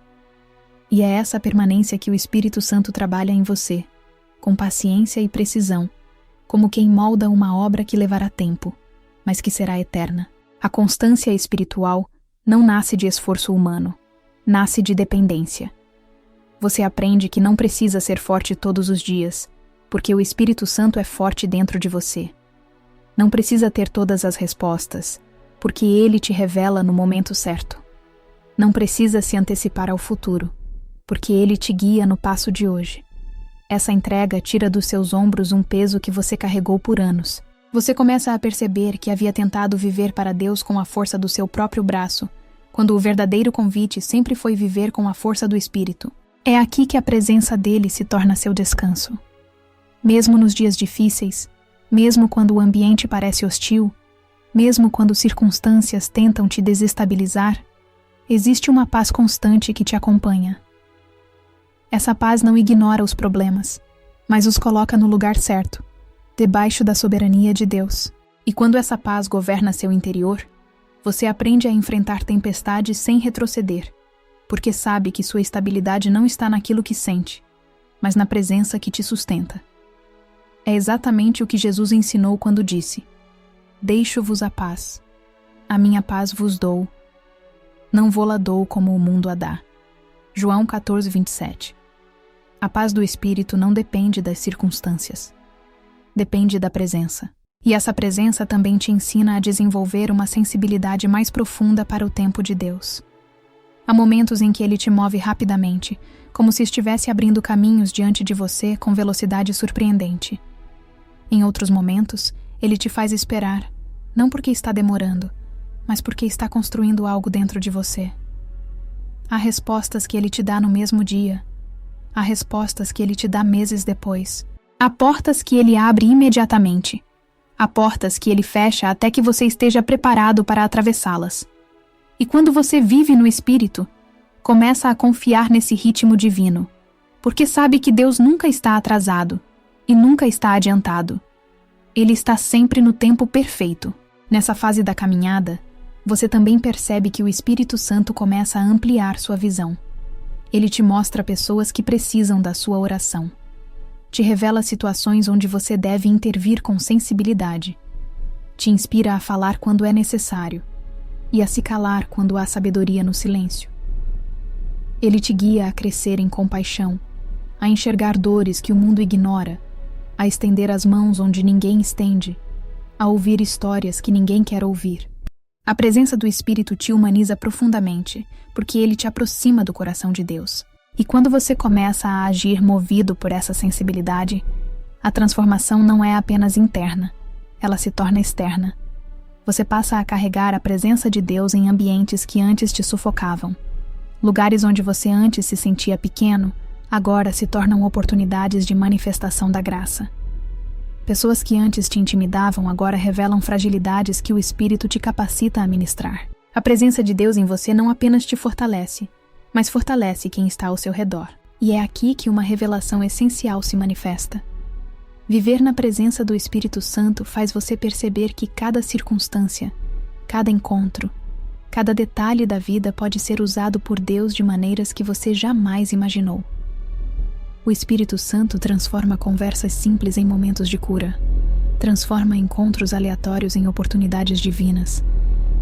[SPEAKER 1] E é essa permanência que o Espírito Santo trabalha em você, com paciência e precisão, como quem molda uma obra que levará tempo, mas que será eterna. A constância espiritual não nasce de esforço humano, nasce de dependência. Você aprende que não precisa ser forte todos os dias, porque o Espírito Santo é forte dentro de você. Não precisa ter todas as respostas, porque Ele te revela no momento certo. Não precisa se antecipar ao futuro, porque Ele te guia no passo de hoje. Essa entrega tira dos seus ombros um peso que você carregou por anos. Você começa a perceber que havia tentado viver para Deus com a força do seu próprio braço, quando o verdadeiro convite sempre foi viver com a força do Espírito. É aqui que a presença dele se torna seu descanso. Mesmo nos dias difíceis, mesmo quando o ambiente parece hostil, mesmo quando circunstâncias tentam te desestabilizar, existe uma paz constante que te acompanha. Essa paz não ignora os problemas, mas os coloca no lugar certo, debaixo da soberania de Deus. E quando essa paz governa seu interior, você aprende a enfrentar tempestades sem retroceder, porque sabe que sua estabilidade não está naquilo que sente, mas na presença que te sustenta. É exatamente o que Jesus ensinou quando disse: "Deixo-vos a paz, a minha paz vos dou, não vô-la dou como o mundo a dá." João 14:27. A paz do Espírito não depende das circunstâncias. Depende da presença. E essa presença também te ensina a desenvolver uma sensibilidade mais profunda para o tempo de Deus. Há momentos em que ele te move rapidamente, como se estivesse abrindo caminhos diante de você com velocidade surpreendente. Em outros momentos, ele te faz esperar, não porque está demorando, mas porque está construindo algo dentro de você. Há respostas que ele te dá no mesmo dia. Há respostas que ele te dá meses depois. Há portas que ele abre imediatamente. Há portas que ele fecha até que você esteja preparado para atravessá-las. E quando você vive no Espírito, começa a confiar nesse ritmo divino, porque sabe que Deus nunca está atrasado e nunca está adiantado. Ele está sempre no tempo perfeito. Nessa fase da caminhada, você também percebe que o Espírito Santo começa a ampliar sua visão. Ele te mostra pessoas que precisam da sua oração. Te revela situações onde você deve intervir com sensibilidade. Te inspira a falar quando é necessário e a se calar quando há sabedoria no silêncio. Ele te guia a crescer em compaixão, a enxergar dores que o mundo ignora, a estender as mãos onde ninguém estende, a ouvir histórias que ninguém quer ouvir. A presença do Espírito te humaniza profundamente, porque ele te aproxima do coração de Deus. E quando você começa a agir movido por essa sensibilidade, a transformação não é apenas interna, ela se torna externa. Você passa a carregar a presença de Deus em ambientes que antes te sufocavam. Lugares onde você antes se sentia pequeno, agora se tornam oportunidades de manifestação da graça. Pessoas que antes te intimidavam agora revelam fragilidades que o Espírito te capacita a ministrar. A presença de Deus em você não apenas te fortalece, mas fortalece quem está ao seu redor. E é aqui que uma revelação essencial se manifesta. Viver na presença do Espírito Santo faz você perceber que cada circunstância, cada encontro, cada detalhe da vida pode ser usado por Deus de maneiras que você jamais imaginou. O Espírito Santo transforma conversas simples em momentos de cura, transforma encontros aleatórios em oportunidades divinas,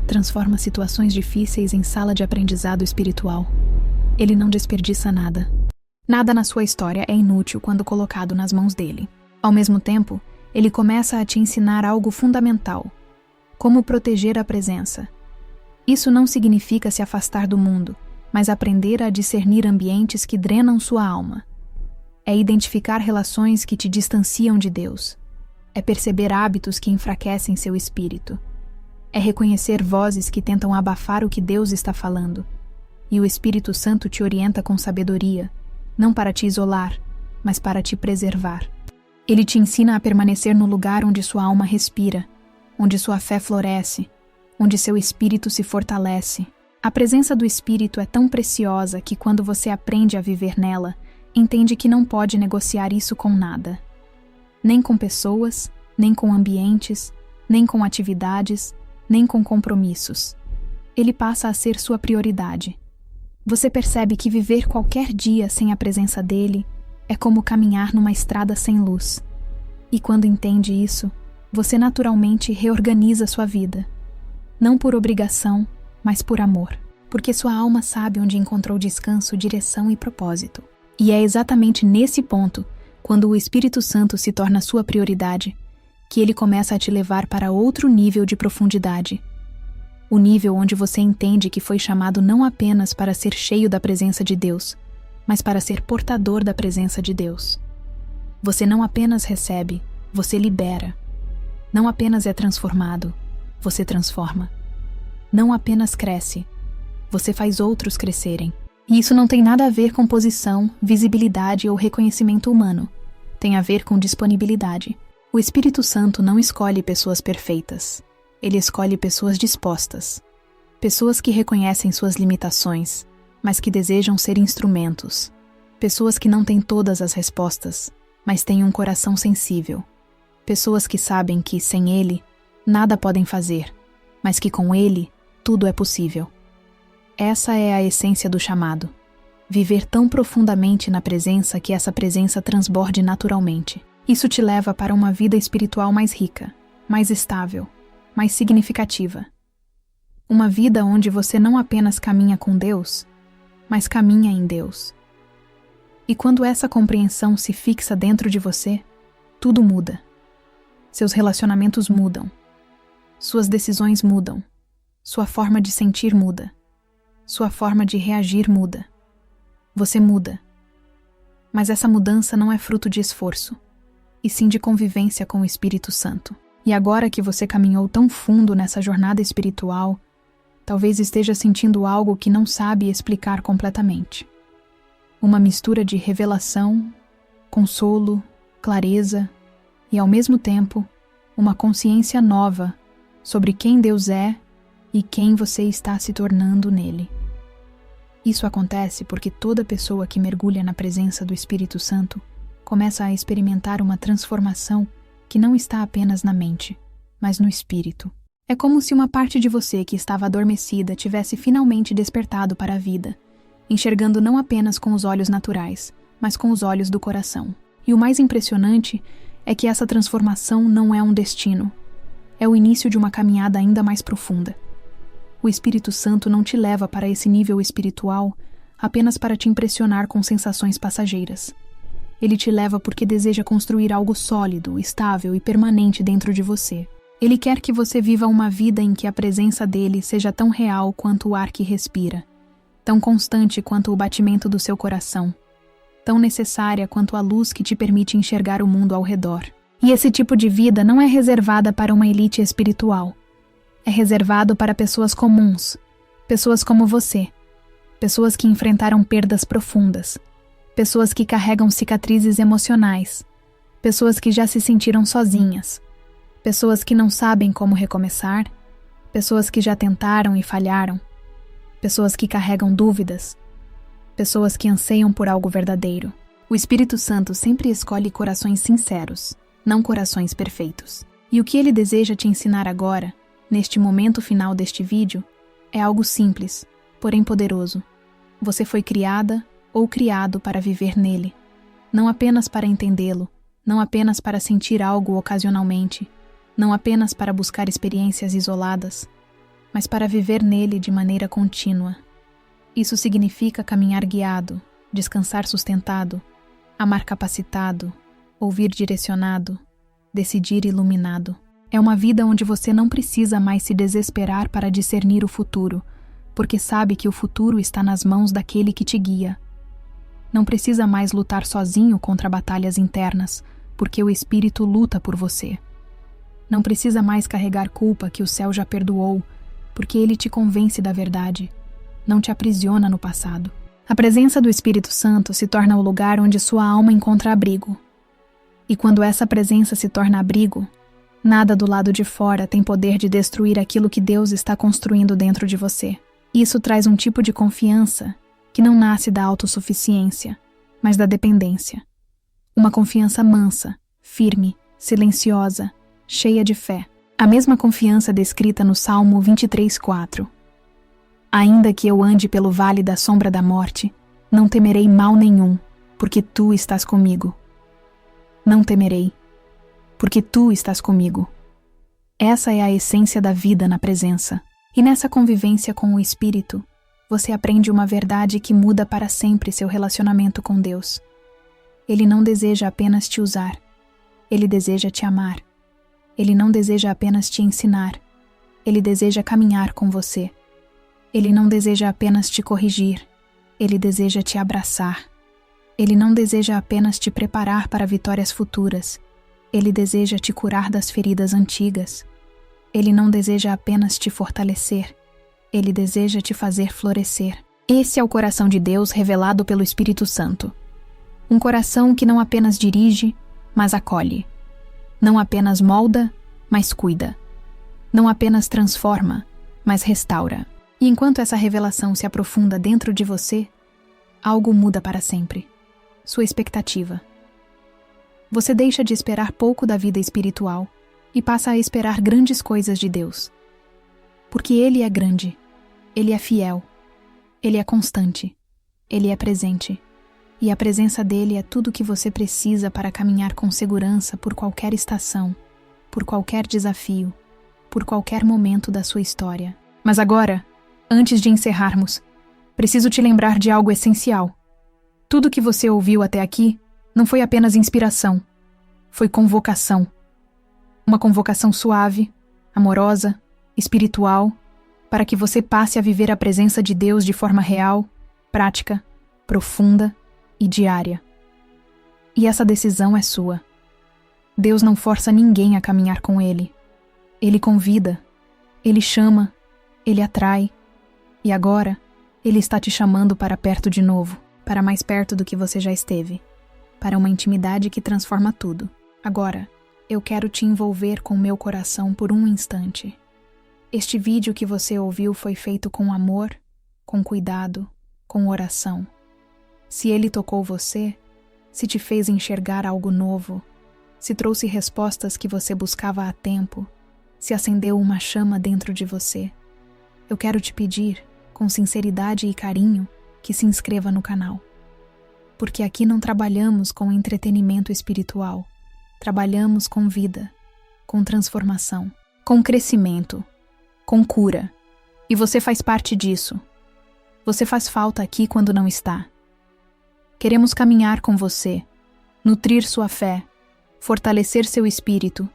[SPEAKER 1] transforma situações difíceis em sala de aprendizado espiritual. Ele não desperdiça nada. Nada na sua história é inútil quando colocado nas mãos dele. Ao mesmo tempo, ele começa a te ensinar algo fundamental: como proteger a presença. Isso não significa se afastar do mundo, mas aprender a discernir ambientes que drenam sua alma. É identificar relações que te distanciam de Deus. É perceber hábitos que enfraquecem seu espírito. É reconhecer vozes que tentam abafar o que Deus está falando. E o Espírito Santo te orienta com sabedoria, não para te isolar, mas para te preservar. Ele te ensina a permanecer no lugar onde sua alma respira, onde sua fé floresce, onde seu espírito se fortalece. A presença do Espírito é tão preciosa que quando você aprende a viver nela, entende que não pode negociar isso com nada. Nem com pessoas, nem com ambientes, nem com atividades, nem com compromissos. Ele passa a ser sua prioridade. Você percebe que viver qualquer dia sem a presença dele é como caminhar numa estrada sem luz. E quando entende isso, você naturalmente reorganiza sua vida. Não por obrigação, mas por amor. Porque sua alma sabe onde encontrou descanso, direção e propósito. E é exatamente nesse ponto, quando o Espírito Santo se torna sua prioridade, que ele começa a te levar para outro nível de profundidade. O nível onde você entende que foi chamado não apenas para ser cheio da presença de Deus, mas para ser portador da presença de Deus. Você não apenas recebe, você libera. Não apenas é transformado, você transforma. Não apenas cresce, você faz outros crescerem. E isso não tem nada a ver com posição, visibilidade ou reconhecimento humano. Tem a ver com disponibilidade. O Espírito Santo não escolhe pessoas perfeitas. Ele escolhe pessoas dispostas. Pessoas que reconhecem suas limitações, mas que desejam ser instrumentos. Pessoas que não têm todas as respostas, mas têm um coração sensível. Pessoas que sabem que, sem ele, nada podem fazer, mas que com ele, tudo é possível. Essa é a essência do chamado. Viver tão profundamente na presença que essa presença transborde naturalmente. Isso te leva para uma vida espiritual mais rica, mais estável, mais significativa. Uma vida onde você não apenas caminha com Deus, mas caminha em Deus. E quando essa compreensão se fixa dentro de você, tudo muda. Seus relacionamentos mudam. Suas decisões mudam. Sua forma de sentir muda. sua forma de reagir muda. Você muda. Mas essa mudança não é fruto de esforço, e sim de convivência com o Espírito Santo. E agora que você caminhou tão fundo nessa jornada espiritual, talvez esteja sentindo algo que não sabe explicar completamente. Uma mistura de revelação, consolo, clareza e, ao mesmo tempo, uma consciência nova sobre quem Deus é e quem você está se tornando nele. Isso acontece porque toda pessoa que mergulha na presença do Espírito Santo começa a experimentar uma transformação que não está apenas na mente, mas no espírito. É como se uma parte de você que estava adormecida tivesse finalmente despertado para a vida, enxergando não apenas com os olhos naturais, mas com os olhos do coração. E o mais impressionante é que essa transformação não é um destino. É o início de uma caminhada ainda mais profunda. O Espírito Santo não te leva para esse nível espiritual apenas para te impressionar com sensações passageiras. Ele te leva porque deseja construir algo sólido, estável e permanente dentro de você. Ele quer que você viva uma vida em que a presença dele seja tão real quanto o ar que respira, tão constante quanto o batimento do seu coração, tão necessária quanto a luz que te permite enxergar o mundo ao redor. E esse tipo de vida não é reservada para uma elite espiritual. É reservado para pessoas comuns, pessoas como você, pessoas que enfrentaram perdas profundas, pessoas que carregam cicatrizes emocionais, pessoas que já se sentiram sozinhas, pessoas que não sabem como recomeçar, pessoas que já tentaram e falharam, pessoas que carregam dúvidas, pessoas que anseiam por algo verdadeiro. O Espírito Santo sempre escolhe corações sinceros, não corações perfeitos. E o que ele deseja te ensinar agora, neste momento final deste vídeo, é algo simples, porém poderoso. Você foi criada ou criado para viver nele, não apenas para entendê-lo, não apenas para sentir algo ocasionalmente, não apenas para buscar experiências isoladas, mas para viver nele de maneira contínua. Isso significa caminhar guiado, descansar sustentado, amar capacitado, ouvir direcionado, decidir iluminado. É uma vida onde você não precisa mais se desesperar para discernir o futuro, porque sabe que o futuro está nas mãos daquele que te guia. Não precisa mais lutar sozinho contra batalhas internas, porque o Espírito luta por você. Não precisa mais carregar culpa que o céu já perdoou, porque ele te convence da verdade. Não te aprisiona no passado. A presença do Espírito Santo se torna o lugar onde sua alma encontra abrigo. E quando essa presença se torna abrigo, nada do lado de fora tem poder de destruir aquilo que Deus está construindo dentro de você. Isso traz um tipo de confiança que não nasce da autossuficiência, mas da dependência. Uma confiança mansa, firme, silenciosa, cheia de fé. A mesma confiança descrita no Salmo 23:4. Ainda que eu ande pelo vale da sombra da morte, não temerei mal nenhum, porque tu estás comigo. Não temerei, porque tu estás comigo. Essa é a essência da vida na presença. E nessa convivência com o Espírito, você aprende uma verdade que muda para sempre seu relacionamento com Deus. Ele não deseja apenas te usar. Ele deseja te amar. Ele não deseja apenas te ensinar. Ele deseja caminhar com você. Ele não deseja apenas te corrigir. Ele deseja te abraçar. Ele não deseja apenas te preparar para vitórias futuras. Ele deseja te curar das feridas antigas. Ele não deseja apenas te fortalecer. Ele deseja te fazer florescer. Esse é o coração de Deus revelado pelo Espírito Santo. Um coração que não apenas dirige, mas acolhe. Não apenas molda, mas cuida. Não apenas transforma, mas restaura. E enquanto essa revelação se aprofunda dentro de você, algo muda para sempre. Sua expectativa. Você deixa de esperar pouco da vida espiritual e passa a esperar grandes coisas de Deus. Porque Ele é grande, Ele é fiel, Ele é constante, Ele é presente. E a presença dele é tudo o que você precisa para caminhar com segurança por qualquer estação, por qualquer desafio, por qualquer momento da sua história. Mas agora, antes de encerrarmos, preciso te lembrar de algo essencial. Tudo que você ouviu até aqui não foi apenas inspiração, foi convocação. Uma convocação suave, amorosa, espiritual, para que você passe a viver a presença de Deus de forma real, prática, profunda e diária. E essa decisão é sua. Deus não força ninguém a caminhar com Ele. Ele convida, Ele chama, Ele atrai. E agora, Ele está te chamando para perto de novo, para mais perto do que você já esteve, para uma intimidade que transforma tudo. Agora, eu quero te envolver com meu coração por um instante. Este vídeo que você ouviu foi feito com amor, com cuidado, com oração. Se ele tocou você, se te fez enxergar algo novo, se trouxe respostas que você buscava há tempo, se acendeu uma chama dentro de você, eu quero te pedir, com sinceridade e carinho, que se inscreva no canal. Porque aqui não trabalhamos com entretenimento espiritual, trabalhamos com vida, com transformação, com crescimento, com cura. E você faz parte disso. Você faz falta aqui quando não está. Queremos caminhar com você, nutrir sua fé, fortalecer seu espírito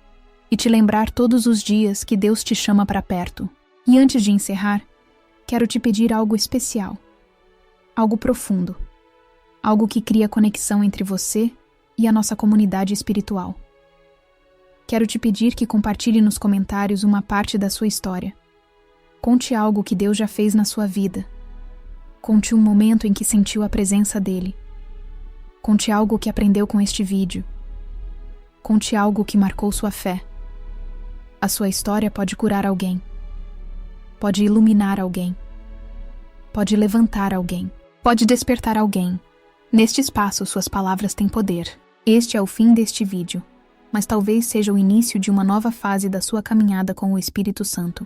[SPEAKER 1] e te lembrar todos os dias que Deus te chama para perto. E antes de encerrar, quero te pedir algo especial, algo profundo, algo que cria conexão entre você e a nossa comunidade espiritual. Quero te pedir que compartilhe nos comentários uma parte da sua história. Conte algo que Deus já fez na sua vida. Conte um momento em que sentiu a presença dele. Conte algo que aprendeu com este vídeo. Conte algo que marcou sua fé. A sua história pode curar alguém. Pode iluminar alguém. Pode levantar alguém. Pode despertar alguém. Neste espaço, suas palavras têm poder. Este é o fim deste vídeo, mas talvez seja o início de uma nova fase da sua caminhada com o Espírito Santo.